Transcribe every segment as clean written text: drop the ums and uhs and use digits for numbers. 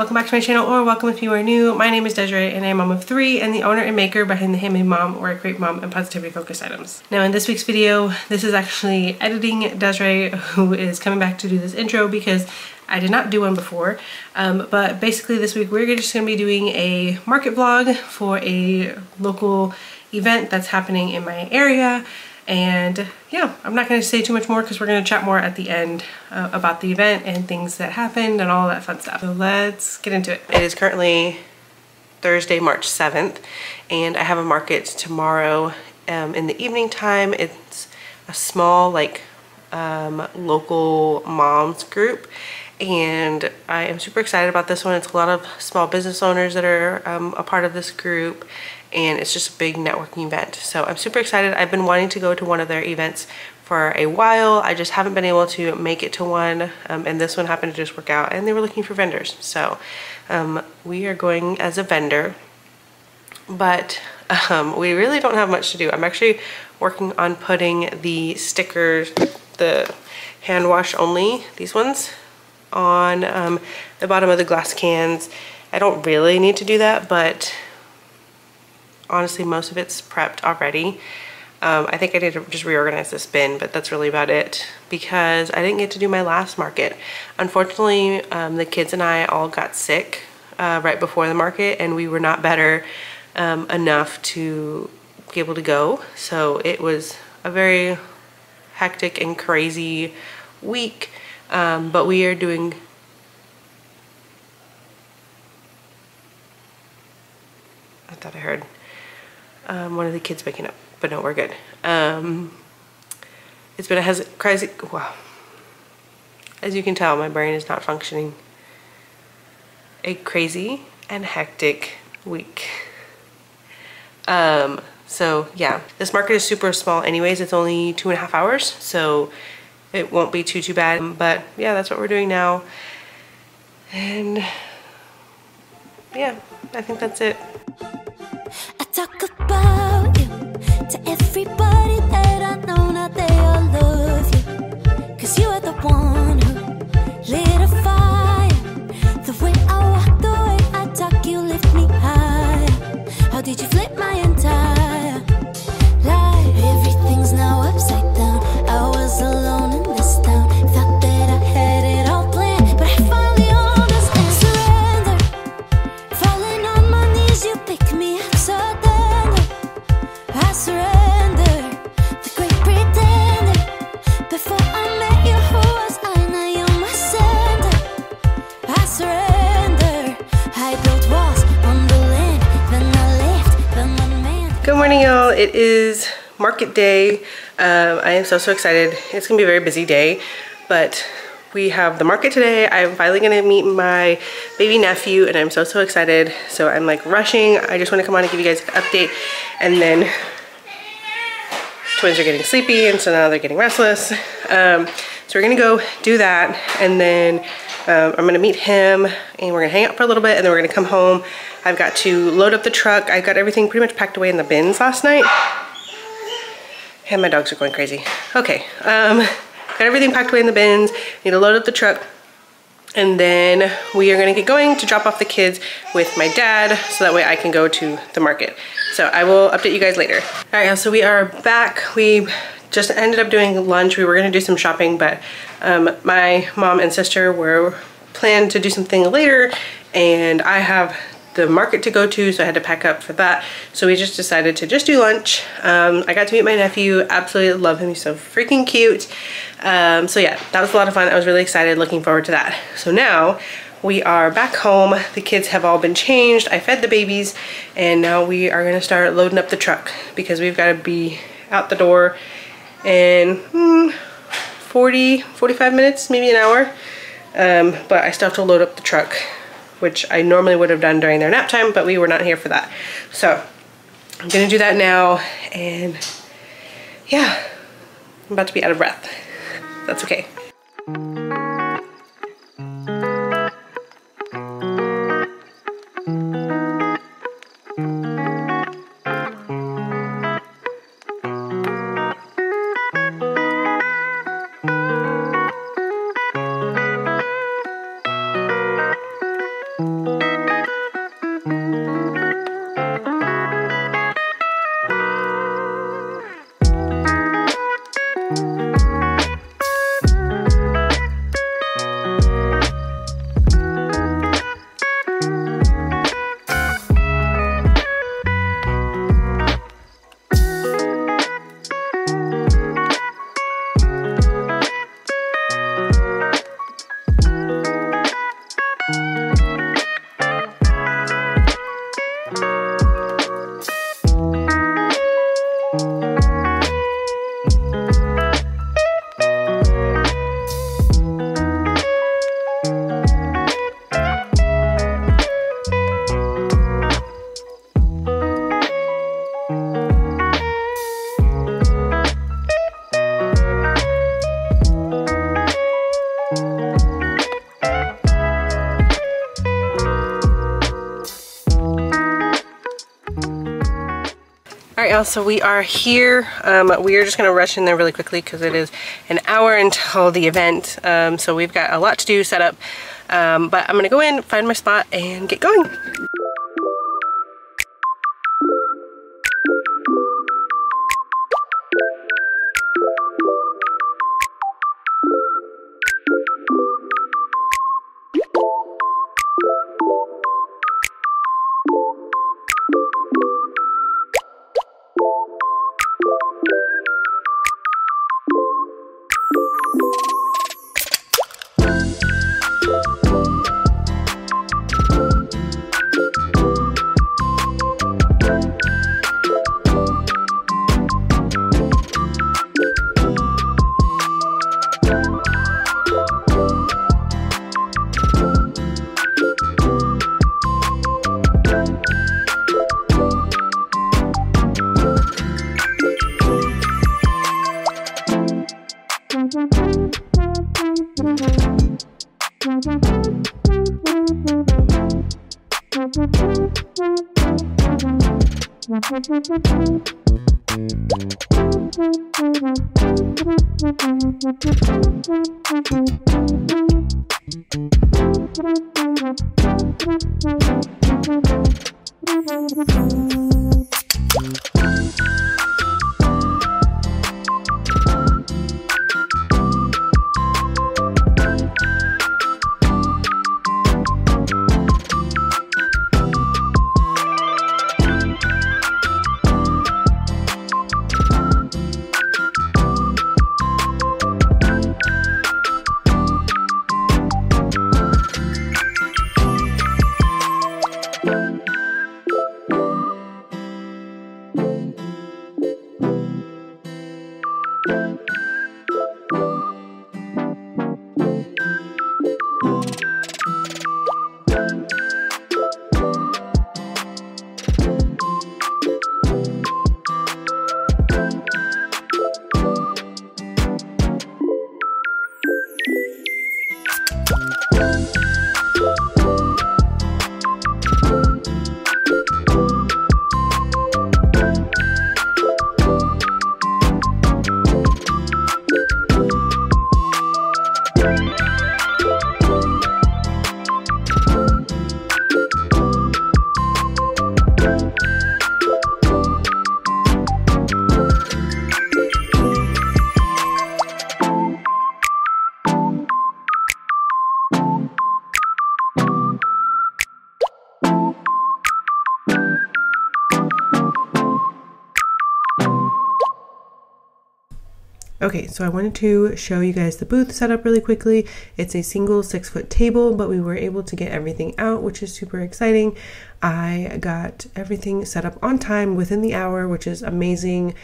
welcome back to my channel, or welcome if you are new. My name is Desiree and I'm a mom of 3 and the owner and maker behind the Handmade Mom, where I create mom and positivity focused items. Now in this week's video, this is actually editing Desiree, who is coming back to do this intro because I did not do one before. But basically this week we're just going to be doing a market vlog for a local event that's happening in my area. And yeah, I'm not going to say too much more because we're going to chat more at the end about the event and things that happened and all that fun stuff. So let's get into it. It is currently Thursday, March 7th, and I have a market tomorrow in the evening time. It's a small local moms group, and I am super excited about this one. It's a lot of small business owners that are a part of this group, and it's just a big networking event. So I'm super excited. I've been wanting to go to one of their events for a while. I just haven't been able to make it to one, and this one happened to just work out, and they were looking for vendors. So we are going as a vendor, but we really don't have much to do. I'm actually working on putting the stickers, the hand wash only, these ones, on the bottom of the glass cans. I don't really need to do that, but honestly, most of it's prepped already. I think I need to just reorganize this bin, but that's really about it because I didn't get to do my last market. Unfortunately, the kids and I all got sick right before the market, and we were not better enough to be able to go. So it was a very hectic and crazy week, but we are doing... I thought I heard one of the kids waking up, but no, we're good. It's been a crazy, wow. As you can tell, my brain is not functioning. A crazy and hectic week. So yeah, this market is super small anyways. It's only 2.5 hours, so it won't be too bad. But yeah, that's what we're doing now. And yeah, I think that's it. I talk about you to everybody that I know, now they all love you, 'cause you are the one who lit a fire. The way I walk, the way I talk, you lift me high. How did you flip my entire life? Everything's now upside down. I was alone in this town, thought that I had it all planned, but I finally understand. Surrender, falling on my knees, you pick me up so tender. I surrender, the great pretender. Before I met you, who was I? Now you're my center. I surrender, I built walls on the land, then I left, then one man. Good morning, y'all. It is market day. I am so excited. It's gonna be a very busy day, but we have the market today. I'm finally gonna meet my baby nephew, and I'm so excited. So I'm like rushing. I just wanna come on and give you guys an update. And then twins are getting sleepy, and so now they're getting restless. So we're gonna go do that, and then I'm gonna meet him, and we're gonna hang out for a little bit, and then we're gonna come home. I've got to load up the truck. I got everything pretty much packed away in the bins last night. And my dogs are going crazy. Okay, got everything packed away in the bins. Need to load up the truck, and then we are gonna get going to drop off the kids with my dad, so that way I can go to the market. So I will update you guys later. All right, so we are back. We just ended up doing lunch. We were gonna do some shopping, but my mom and sister were planned to do something later, and I have the market to go to, so I had to pack up for that. So we just decided to just do lunch. I got to meet my nephew. Absolutely love him. He's so freaking cute. So yeah, that was a lot of fun. I was really excited, looking forward to that. So now we are back home. The kids have all been changed. I fed the babies, and now we are gonna start loading up the truck because we've got to be out the door in 45 minutes, maybe an hour. But I still have to load up the truck, which I normally would have done during their nap time, but we were not here for that. So I'm gonna do that now, and yeah, I'm about to be out of breath. That's okay. All right, y'all, so we are here. We are just gonna rush in there really quickly because it is an hour until the event. So we've got a lot to do, set up. But I'm gonna go in, find my spot, and get going. Okay, so I wanted to show you guys the booth setup really quickly. It's a single 6-foot table, but we were able to get everything out, which is super exciting. I got everything set up on time within the hour, which is amazing.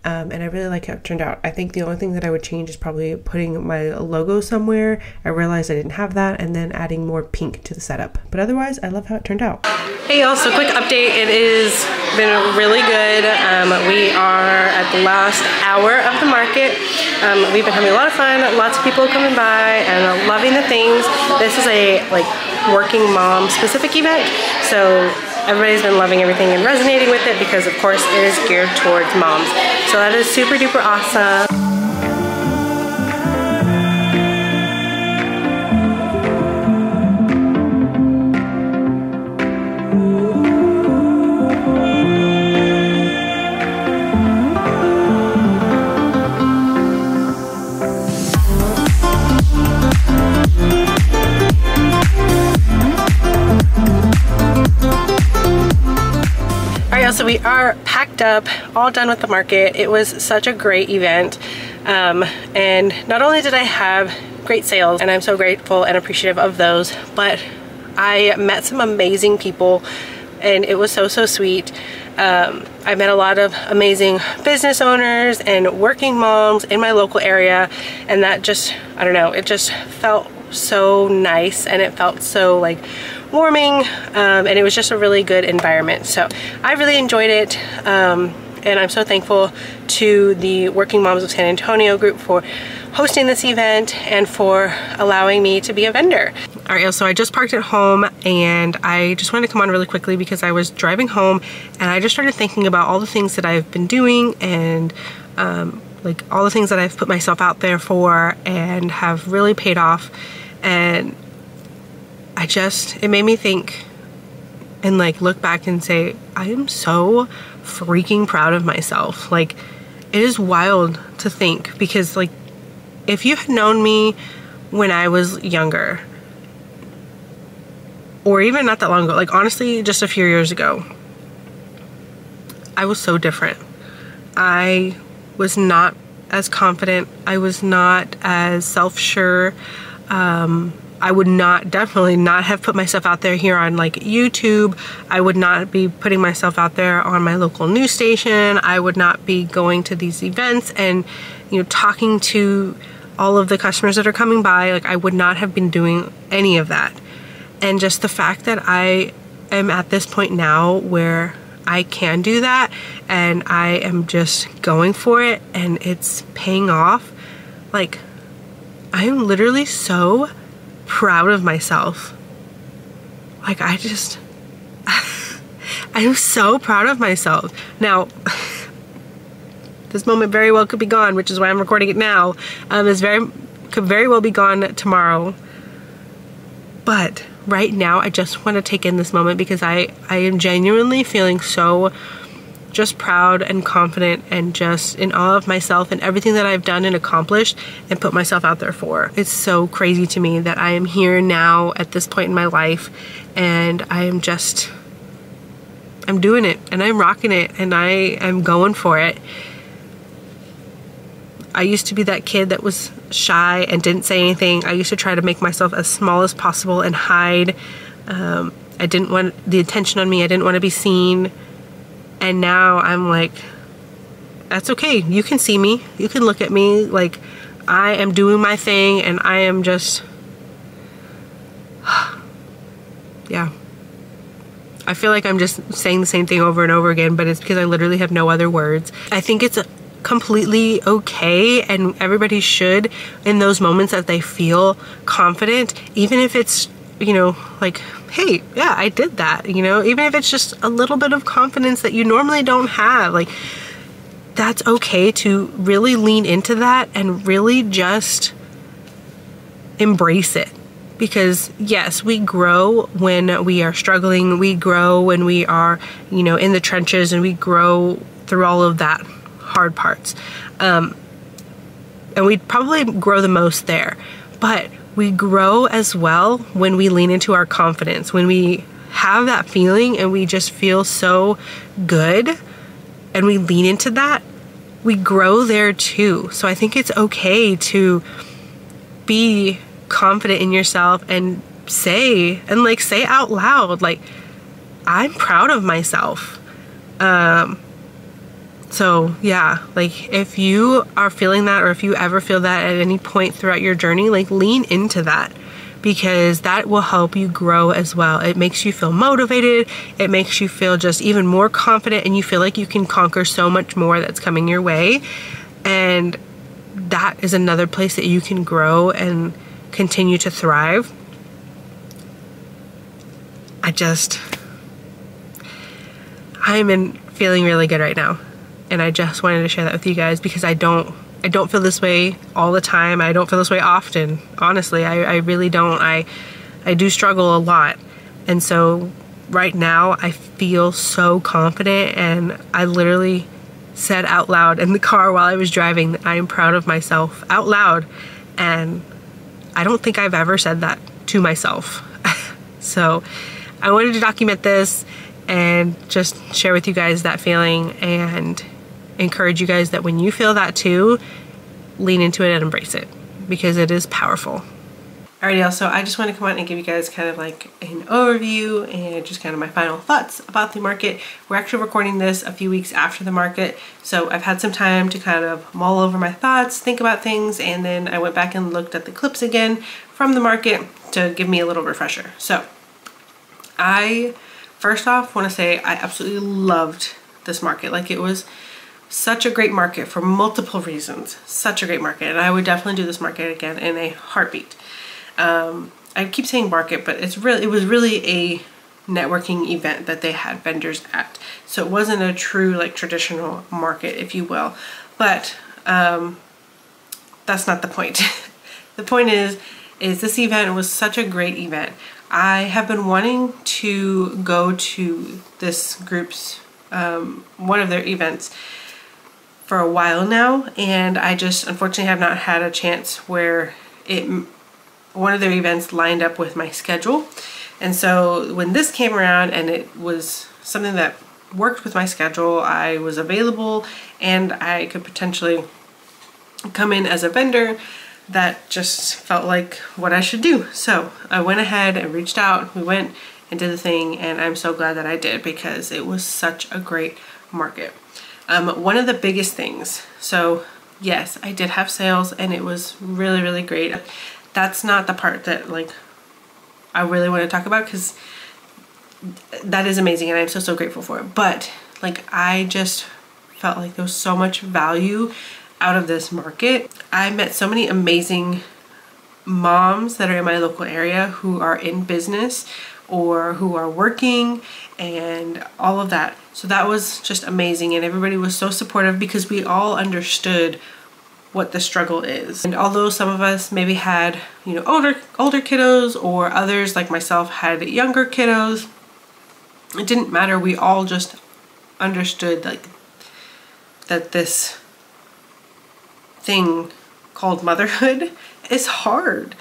And I really like how it turned out. I think the only thing that I would change is probably putting my logo somewhere. I realized I didn't have that, and then adding more pink to the setup. But otherwise, I love how it turned out. Hey y'all, so quick update. It has been really good. We are at the last hour of the market. We've been having a lot of fun, lots of people coming by and loving the things. This is a working mom specific event, so everybody's been loving everything and resonating with it because of course it is geared towards moms. So that is super duper awesome. So we are packed up, all done with the market. It was such a great event. And not only did I have great sales, and I'm so grateful and appreciative of those, but I met some amazing people and it was so sweet. I met a lot of amazing business owners and working moms in my local area, and that just, I don't know, it just felt so nice and it felt so warming, and it was just a really good environment. So I really enjoyed it. and I'm so thankful to the Working Moms of San Antonio group for hosting this event and for allowing me to be a vendor. All right, so I just parked at home, and I just wanted to come on really quickly because I was driving home and I just started thinking about all the things that I've been doing, and like all the things that I've put myself out there for and have really paid off. And it made me think and like look back and say, I am so freaking proud of myself. Like, it is wild to think, because like if you had known me when I was younger, or even not that long ago, like honestly just a few years ago, I was so different. I was not as confident. I was not as self-sure. I would definitely not have put myself out there here on like YouTube. I would not be putting myself out there on my local news station. I would not be going to these events and, you know, talking to all of the customers that are coming by. Like, I would not have been doing any of that. And just the fact that I am at this point now where I can do that, and I am just going for it, and it's paying off. Like, I am literally so proud of myself. Like, I am so proud of myself. Now, this moment very well could be gone, which is why I'm recording it now. Could very well be gone tomorrow. But right now, I just want to take in this moment because I am genuinely feeling so just proud and confident and just in awe of myself and everything that I've done and accomplished and put myself out there for. It's so crazy to me that I am here now at this point in my life, and I'm doing it, and I'm rocking it, and I am going for it. I used to be that kid that was shy and didn't say anything. I used to try to make myself as small as possible and hide. I didn't want the attention on me. I didn't want to be seen. And now I'm like, that's okay. You can see me. You can look at me. Like, I am doing my thing, and I am just, yeah. I feel like I'm just saying the same thing over and over again, but it's because I literally have no other words. I think it's completely okay, and everybody should, in those moments that they feel confident, even if it's, you know, like, hey, yeah, I did that, you know, even if it's just a little bit of confidence that you normally don't have, like, that's okay to really lean into that and really just embrace it. Because yes, we grow when we are struggling, we grow when we are, you know, in the trenches, and we grow through all of that hard parts. And we probably grow the most there, but we grow as well when we lean into our confidence, when we have that feeling and we just feel so good and we lean into that, we grow there too. So I think it's okay to be confident in yourself and say out loud, like, I'm proud of myself. So yeah, like, if you are feeling that, or if you ever feel that at any point throughout your journey, like, lean into that, because that will help you grow as well. It makes you feel motivated. It makes you feel just even more confident, and you feel like you can conquer so much more that's coming your way. And that is another place that you can grow and continue to thrive. I'm feeling really good right now. And I just wanted to share that with you guys, because I don't feel this way all the time. I don't feel this way often. Honestly, I really don't. I do struggle a lot. And so right now I feel so confident, and I literally said out loud in the car while I was driving that I am proud of myself out loud. And I don't think I've ever said that to myself. So I wanted to document this and just share with you guys that feeling, and encourage you guys that when you feel that too, lean into it and embrace it, because it is powerful. Alright, y'all, so I just want to come out and give you guys kind of like an overview and just kind of my final thoughts about the market. We're actually recording this a few weeks after the market, so I've had some time to kind of mull over my thoughts, think about things, and then I went back and looked at the clips again from the market to give me a little refresher. So I first off want to say I absolutely loved this market. Like, it was such a great market for multiple reasons. Such a great market, and I would definitely do this market again in a heartbeat. I keep saying market, but it was really a networking event that they had vendors at. So it wasn't a true like traditional market, if you will. But that's not the point. The point is this event was such a great event. I have been wanting to go to this group's one of their events for a while now, and I just unfortunately have not had a chance where one of their events lined up with my schedule. And so when this came around and it was something that worked with my schedule, I was available and I could potentially come in as a vendor, that just felt like what I should do. So I went ahead and reached out, we went and did the thing, and I'm so glad that I did because it was such a great market. One of the biggest things, so yes, I did have sales and it was really, really great. That's not the part that like I really want to talk about, because that is amazing and I'm so grateful for it. But like I just felt like there was so much value out of this market. I met so many amazing moms that are in my local area who are in business or who are working and all of that. So that was just amazing, and everybody was so supportive because we all understood what the struggle is. And although some of us maybe had, you know, older kiddos, or others like myself had younger kiddos, it didn't matter. We all just understood like that this thing called motherhood is hard.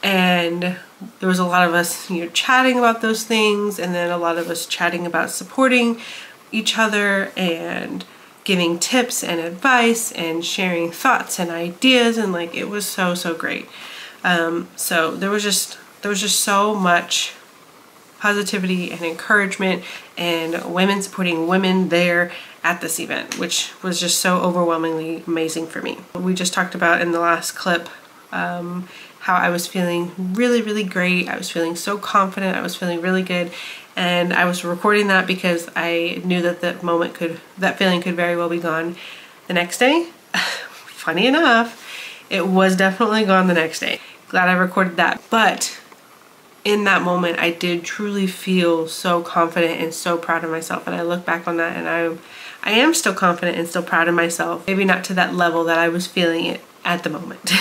And there was a lot of us, you know, chatting about those things, and then a lot of us chatting about supporting each other and giving tips and advice and sharing thoughts and ideas, and like it was so great. So there was just so much positivity and encouragement and women supporting women there at this event, which was just so overwhelmingly amazing for me. We just talked about in the last clip how I was feeling really great. I was feeling so confident. I was feeling really good. And I was recording that because I knew that that feeling could very well be gone the next day. Funny enough, it was definitely gone the next day. Glad I recorded that. But in that moment, I did truly feel so confident and so proud of myself. And I look back on that and I am still confident and still proud of myself. Maybe not to that level that I was feeling it at the moment.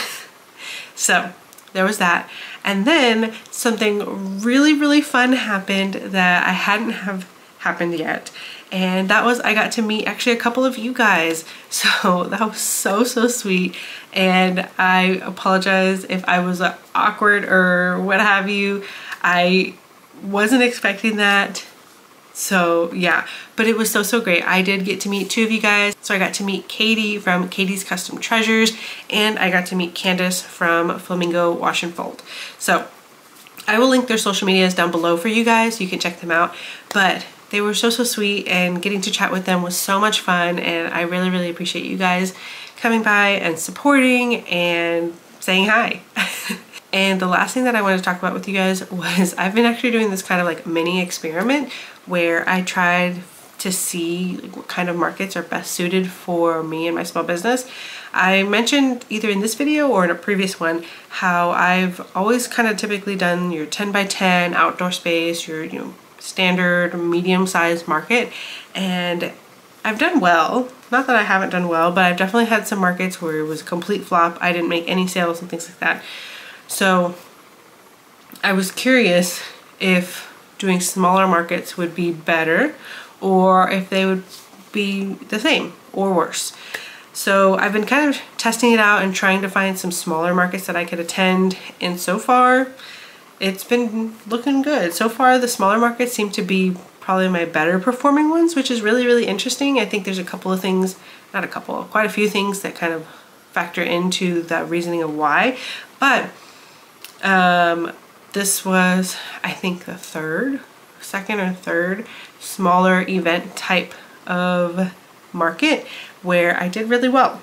So there was that. And then something really fun happened that I hadn't have happened yet. And that was I got to meet actually a couple of you guys. So that was so sweet. And I apologize if I was awkward or what have you. I wasn't expecting that. So yeah, but it was so great. I did get to meet two of you guys. So I got to meet Katie from Katie's Custom Treasures, and I got to meet Candace from Flamingo Wash and Fold. So I will link their social medias down below for you guys. You can check them out. But they were so sweet, and getting to chat with them was so much fun, and I really appreciate you guys coming by and supporting and saying hi. And the last thing that I wanted to talk about with you guys was I've been actually doing this kind of like mini experiment where I tried to see what kind of markets are best suited for me and my small business. I mentioned either in this video or in a previous one how I've always kind of typically done your 10 by 10 outdoor space, your standard medium-sized market, and I've done well. Not that I haven't done well, but I've definitely had some markets where it was a complete flop. I didn't make any sales and things like that. So I was curious if doing smaller markets would be better or if they would be the same or worse. So I've been kind of testing it out and trying to find some smaller markets that I could attend, and so far it's been looking good. So far the smaller markets seem to be probably my better performing ones, which is really interesting. I think there's a couple of things, not a couple, quite a few things that kind of factor into the reasoning of why. But this was, I think, the second or third smaller event type of market where I did really well.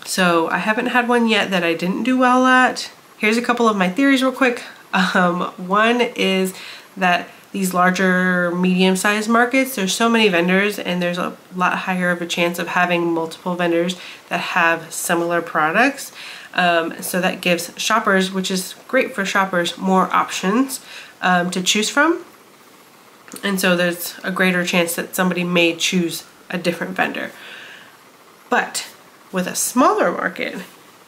So I haven't had one yet that I didn't do well at. Here's a couple of my theories real quick. One is that these larger medium-sized markets, there's so many vendors and there's a lot higher of a chance of having multiple vendors that have similar products. So that gives shoppers, which is great for shoppers, more options to choose from. And so there's a greater chance that somebody may choose a different vendor. But with a smaller market,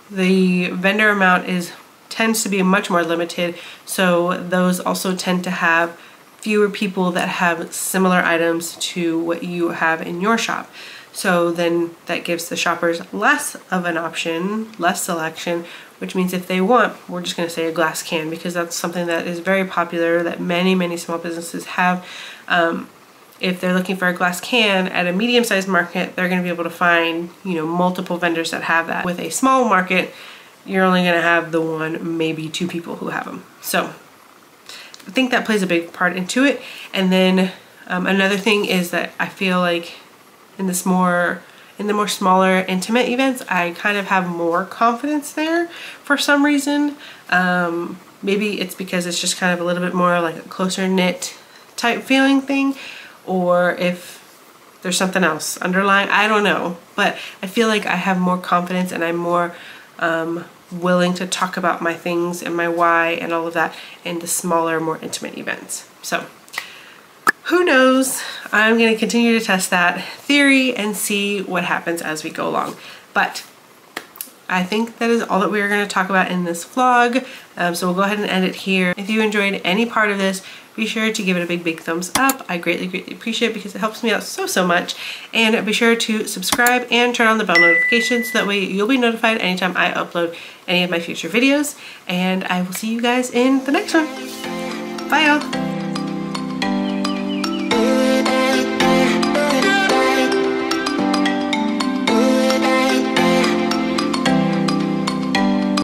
the vendor amount tends to be much more limited. So those also tend to have fewer people that have similar items to what you have in your shop. So then that gives the shoppers less of an option, less selection, which means if they want, we're just going to say a glass can, because that's something that is very popular that many small businesses have. If they're looking for a glass can at a medium-sized market, they're going to be able to find, you know, multiple vendors that have that. With a small market, you're only going to have the one, maybe two people who have them. So I think that plays a big part into it. And then another thing is that I feel like in the more smaller intimate events, I kind of have more confidence there for some reason. Maybe it's because it's just kind of a little bit more like a closer knit type feeling thing, or if there's something else underlying, I don't know. But I feel like I have more confidence and I'm more willing to talk about my things and my why and all of that in the smaller, more intimate events. So who knows? I'm going to continue to test that theory and see what happens as we go along. But I think that is all that we are going to talk about in this vlog. So we'll go ahead and end it here. If you enjoyed any part of this, be sure to give it a big thumbs up. I greatly appreciate it because it helps me out so much. And be sure to subscribe and turn on the bell notifications so that way you'll be notified anytime I upload any of my future videos. And I will see you guys in the next one. Bye y'all.